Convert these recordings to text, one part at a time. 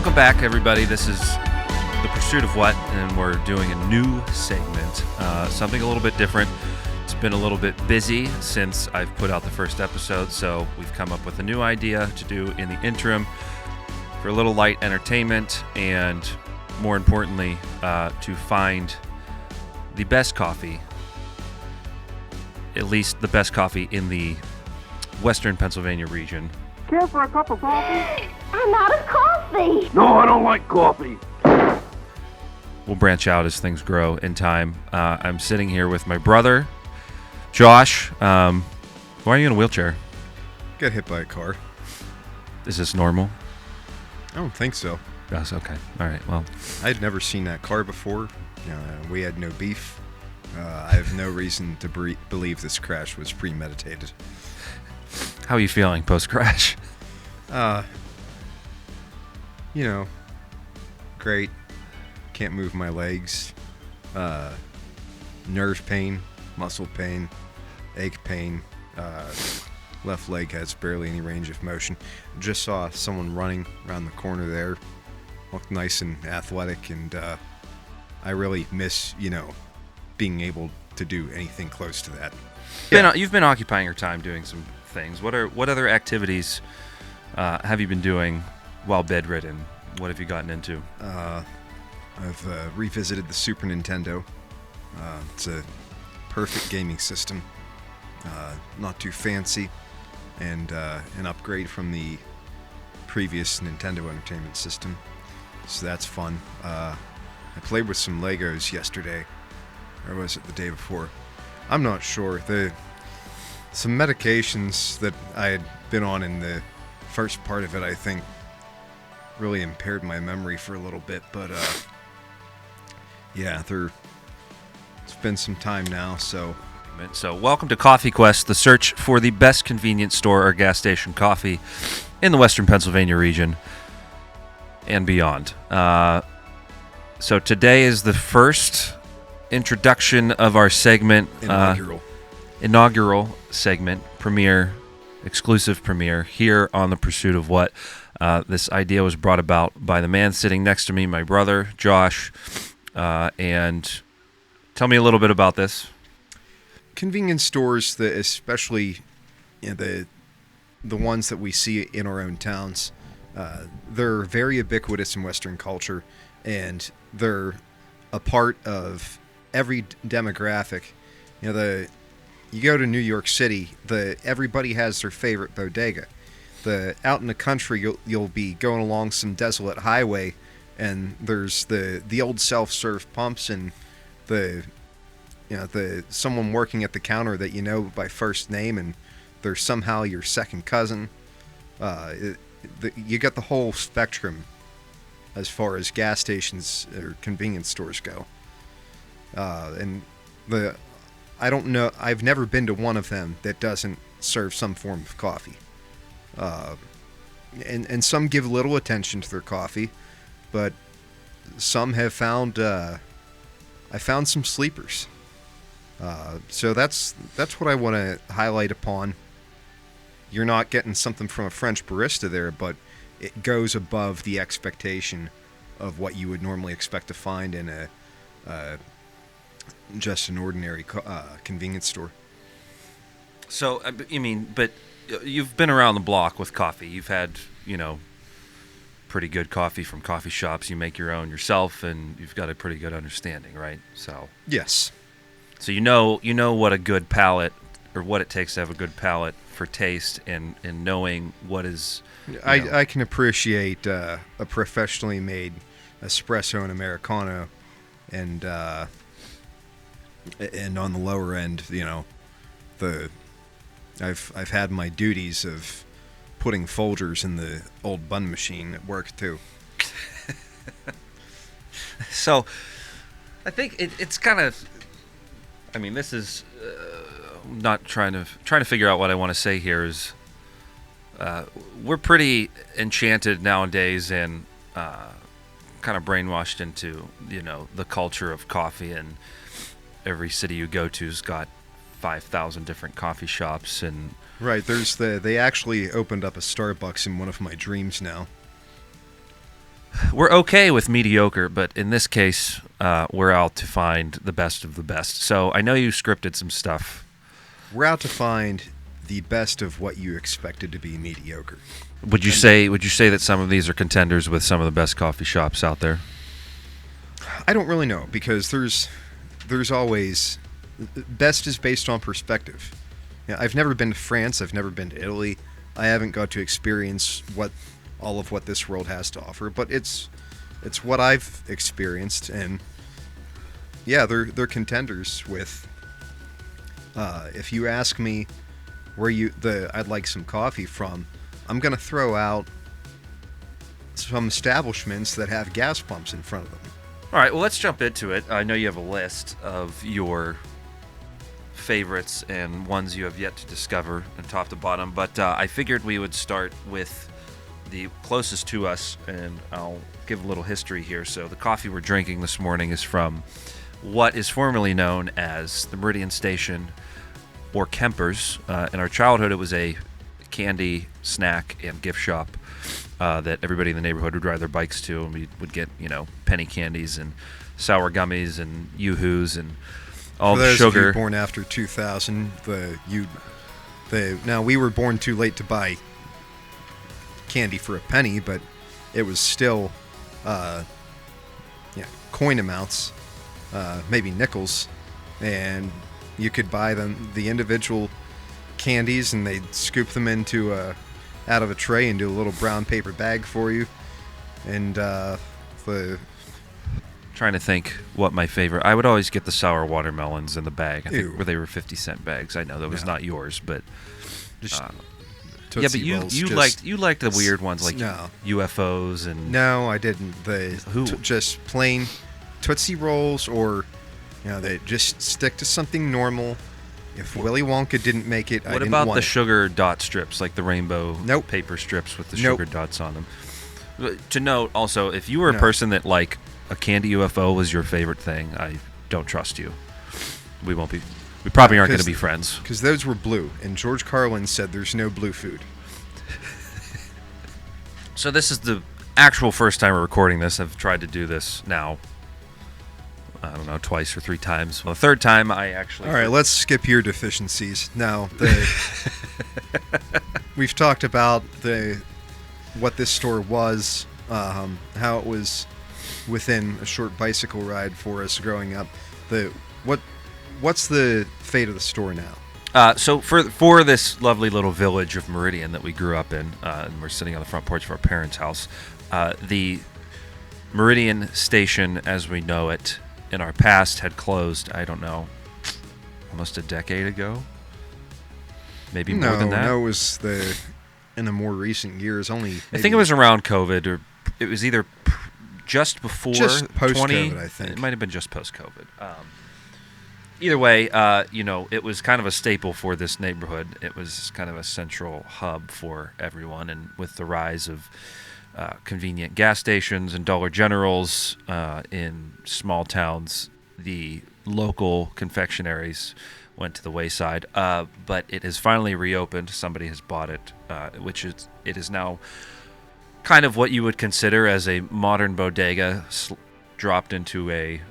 Welcome back, everybody. This is The Pursuit of What, and we're doing a new segment, something a little bit different. It's been a little bit busy since I've put out the first episode, so we've come up with a new idea to do in the interim for a little light entertainment and, more importantly, to find the best coffee, at least the best coffee in the Western Pennsylvania region. Care for a cup of coffee? I'm out of coffee. No, I don't like coffee. We'll branch out as things grow in time. I'm sitting here with my brother, Josh. Why are you in a wheelchair? Got hit by a car. Is this normal? I don't think so. Yes, okay. All right, well. I'd never seen that car before. We had no beef. I have no reason to believe this crash was premeditated. How are you feeling post-crash? Great. Can't move my legs. Nerve pain, muscle pain, ache pain. Left leg has barely any range of motion. Just saw someone running around the corner there. Looked nice and athletic, and I really miss, being able to do anything close to that. You've been occupying your time doing some things. What other activities have you been doing while bedridden? What have you gotten into? I've revisited the Super Nintendo. It's a perfect gaming system. Not too fancy, and an upgrade from the previous Nintendo Entertainment System. So that's fun. I played with some Legos yesterday. Or was it the day before? I'm not sure. Some medications that I had been on in the first part of it, I think, really impaired my memory for a little bit. But it's been some time now, so. So welcome to Coffee Quest, the search for the best convenience store or gas station coffee in the Western Pennsylvania region and beyond. So today is the first introduction of our segment. Inaugural segment, exclusive premiere here on The Pursuit of What. This idea was brought about by the man sitting next to me, my brother, Josh. And tell me a little bit about this. Convenience stores, especially the ones that we see in our own towns, they're very ubiquitous in Western culture, and they're a part of every demographic. You go to New York City, everybody has their favorite bodega. Out in the country, you'll be going along some desolate highway, and there's the old self-serve pumps and someone working at the counter that you know by first name, and they're somehow your second cousin. You get the whole spectrum as far as gas stations or convenience stores go. I don't know. I've never been to one of them that doesn't serve some form of coffee. And some give little attention to their coffee, but some have found. I found some sleepers. So that's what I want to highlight upon. You're not getting something from a French barista there, but it goes above the expectation of what you would normally expect to find in just an ordinary convenience store. So, but you've been around the block with coffee. You've had, pretty good coffee from coffee shops. You make your own yourself, and you've got a pretty good understanding, right? So yes. So you know what a good palate, or what it takes to have a good palate for taste, and knowing what is. I can appreciate a professionally made espresso and Americano, and on the lower end, I've had my duties of putting Folgers in the old bun machine at work too. So, I think it's kind of. This is not trying to figure out what I want to say here. Is we're pretty enchanted nowadays and kind of brainwashed into the culture of coffee, and every city you go to's got 5,000 different coffee shops. And right, they actually opened up a Starbucks in one of my dreams now. we're okay with mediocre, but in this case, we're out to find the best of the best. So I know you scripted some stuff. We're out to find the best of what you expected to be mediocre. Would you say that some of these are contenders with some of the best coffee shops out there? I don't really know, because there's always, best is based on perspective. Yeah, I've never been to France. I've never been to Italy. I haven't got to experience all of what this world has to offer, but it's what I've experienced, and yeah, they're contenders with. If you ask me where I'd like some coffee from, I'm gonna throw out some establishments that have gas pumps in front of them. All right, well, let's jump into it. I know you have a list of your favorites and ones you have yet to discover, and top to bottom, but I figured we would start with the closest to us, and I'll give a little history here. So the coffee we're drinking this morning is from what is formerly known as the Meridian Station, or Kemper's. In our childhood, it was a candy, snack, and gift shop that everybody in the neighborhood would ride their bikes to, and we would get, penny candies and sour gummies and Yoo-Hoos and all For the those sugar. of you born after 2000, now we were born too late to buy candy for a penny, but it was still coin amounts, maybe nickels, and you could buy the individual candies, and they'd scoop them out of a tray into a little brown paper bag for you. And Trying to think what my favorite. I would always get the sour watermelons in the bag. I Ew. think where they were 50-cent bags. I know that was No. not yours, but just yeah, Tootsie but you Rolls, you just- liked the weird ones like No. UFOs and No, I didn't. Who? Just plain Tootsie Rolls, or they just stick to something normal. If Willy Wonka didn't make it, I What didn't about want the it. sugar dot strips, like the rainbow Nope. paper strips with the Nope. sugar dots on them? To note, also, if you were a No. person that like a candy UFO was your favorite thing, I don't trust you. We probably aren't going to be friends. Because those were blue, and George Carlin said there's no blue food. So this is the actual first time we're recording this. I've tried to do this now, I don't know, twice or three times. Well, the third time I actually... All right, let's skip your deficiencies. Now, we've talked about what this store was, how it was within a short bicycle ride for us growing up. What's the fate of the store now? So for this lovely little village of Meridian that we grew up in, and we're sitting on the front porch of our parents' house, the Meridian Station, as we know it, in our past had closed, I don't know, almost a decade ago? Maybe more than that? No, it was in the more recent years, only I think it was around COVID, or it was either just before Just post-COVID, 20. I think. It might have been just post-COVID. Either way, it was kind of a staple for this neighborhood. It was kind of a central hub for everyone, and with the rise of convenient gas stations and Dollar Generals in small towns, the local confectionaries went to the wayside. But it has finally reopened. Somebody has bought it, it is now kind of what you would consider as a modern bodega dropped into a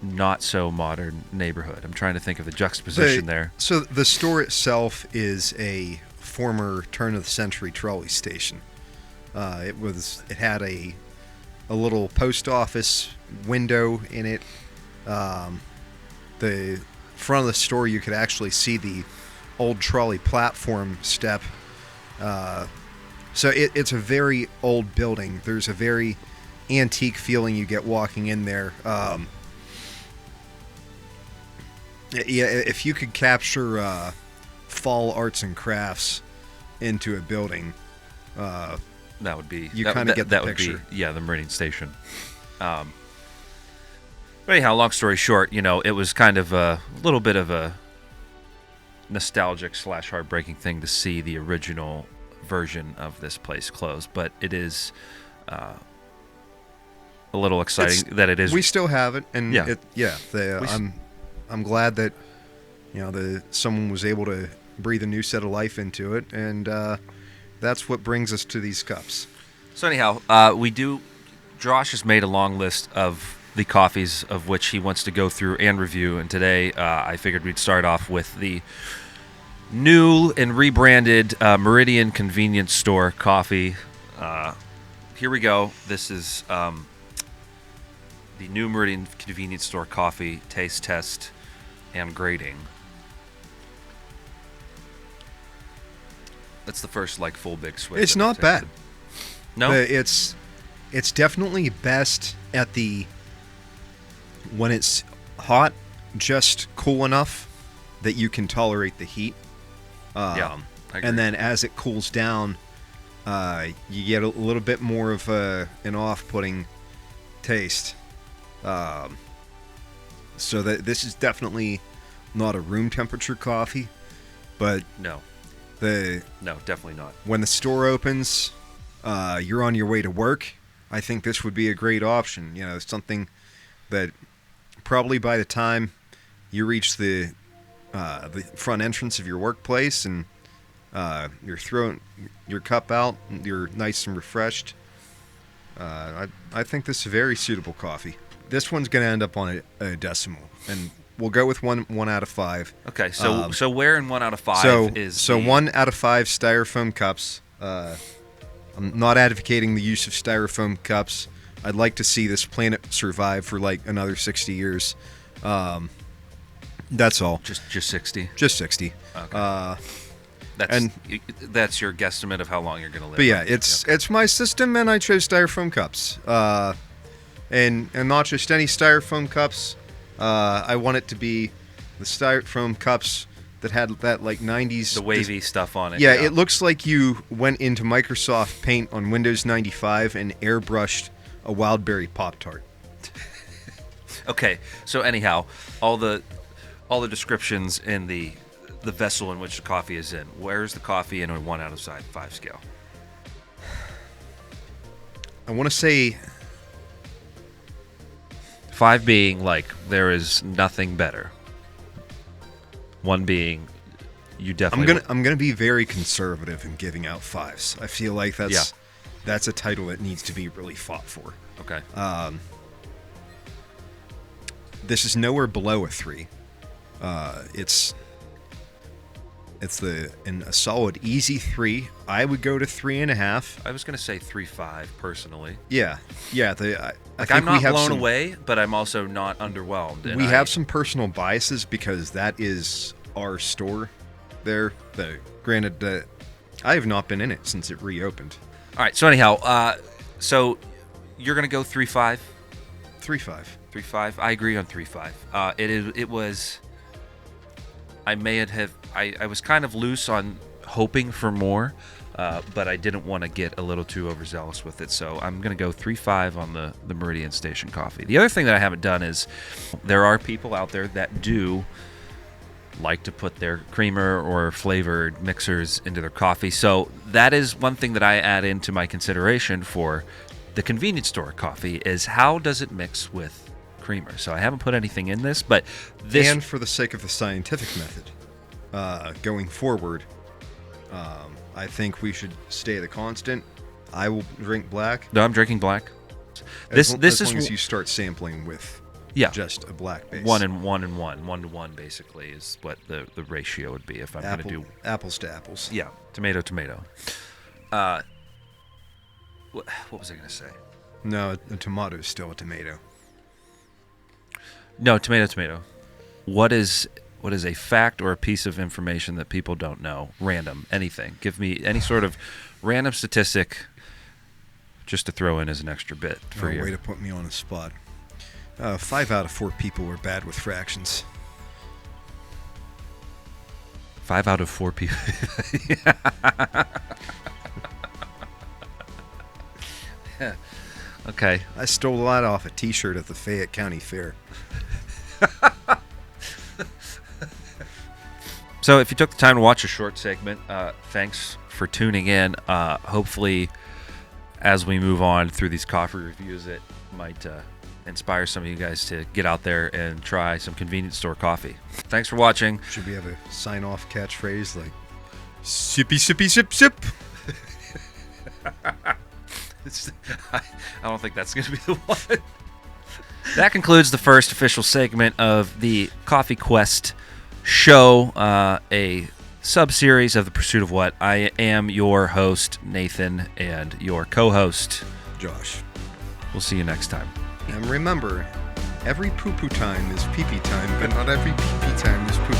not so modern neighborhood. I'm trying to think of the juxtaposition there. So the store itself is a former turn-of-the-century trolley station. It had a little post office window in it. The front of the store, you could actually see the old trolley platform step. So it's a very old building. There's a very antique feeling you get walking in there. Yeah, if you could capture fall arts and crafts into a building, That would be You that- kinda that- get the that would picture. be the Meridian Station. But anyhow, long story short, it was kind of a little bit of a nostalgic / heartbreaking thing to see the original version of this place close. But it is a little exciting that it is. we still have it, and Yeah. I'm glad that someone was able to breathe a new set of life into it, and that's what brings us to these cups. So anyhow, Josh has made a long list of the coffees of which he wants to go through and review. And today I figured we'd start off with the new and rebranded Meridian Convenience Store coffee. Here we go. This is the new Meridian Convenience Store coffee taste test and grading. That's the first full big switch. It's not bad. No, It's definitely best at when it's hot, just cool enough that you can tolerate the heat. I agree. And then as it cools down, you get a little bit more of an off-putting taste. So that this is definitely not a room temperature coffee, but no, definitely not. when the store opens, you're on your way to work, I think this would be a great option. You know, something that probably by the time you reach the front entrance of your workplace and you're throwing your cup out, and you're nice and refreshed. I think this is a very suitable coffee. This one's going to end up on a decimal, and we'll go with one out of 5. Okay, so where in 1 out of 5 So 1 out of 5 styrofoam cups. I'm not advocating the use of styrofoam cups. I'd like to see this planet survive for another 60 years. That's all. Just 60. Just 60. Okay. That's your guesstimate of how long you're going to live. But yeah, right? it's my system, and I chose styrofoam cups. And not just any styrofoam cups. I want it to be the styrofoam cups that had that 90s... The wavy stuff on it. Yeah, it looks like you went into Microsoft Paint on Windows 95 and airbrushed a Wildberry Pop-Tart. Okay, so anyhow, all the descriptions in the vessel in which the coffee is in. Where's the coffee in a 1 out of 5 scale? I want to say 5 being there is nothing better. 1 being you definitely. I'm gonna be very conservative in giving out 5s. I feel like that's a title that needs to be really fought for. Okay. This is nowhere below a 3. It's in a solid easy 3. I would go to 3.5. I was gonna say 3.5 personally. Yeah. I think I'm not we have blown some, away, but I'm also not underwhelmed. And we have some personal biases because that is our store there. Granted, I have not been in it since it reopened. All right. So anyhow, so you're gonna go 3.5. 3.5. 3.5. I agree on 3.5. It was. I was kind of loose on hoping for more, but I didn't want to get a little too overzealous with it, so I'm going to go 3.5 on the Meridian Station coffee. The other thing that I haven't done is there are people out there that do like to put their creamer or flavored mixers into their coffee, so that is one thing that I add into my consideration for the convenience store coffee is how does it mix with creamer. So I haven't put anything in this, but this... And for the sake of the scientific method, going forward, I think we should stay the constant. I will drink black. No, I'm drinking black. As long as you start sampling with just a black base. 1 and 1 and 1. 1 to 1 basically is what the ratio would be if I'm going to do... Apples to apples. Yeah, tomato. What was I going to say? No, a tomato is still a tomato. No, tomato. What is a fact or a piece of information that people don't know? Random, anything. Give me any sort of random statistic just to throw in as an extra bit for you. Way to put me on the spot. 5 out of 4 people were bad with fractions. 5 out of 4 people. Okay. I stole a lot off a T-shirt at the Fayette County Fair. So if you took the time to watch a short segment, thanks for tuning in. Hopefully, as we move on through these coffee reviews, it might inspire some of you guys to get out there and try some convenience store coffee. Thanks for watching. Should we have a sign-off catchphrase like, sippy, sippy, sip, sip? I don't think that's going to be the one. That concludes the first official segment of the Coffee Quest show, a sub-series of The Pursuit of What. I am your host, Nathan, and your co-host, Josh. We'll see you next time. And remember, every poo-poo time is pee-pee time, but not every pee-pee time is poo-poo.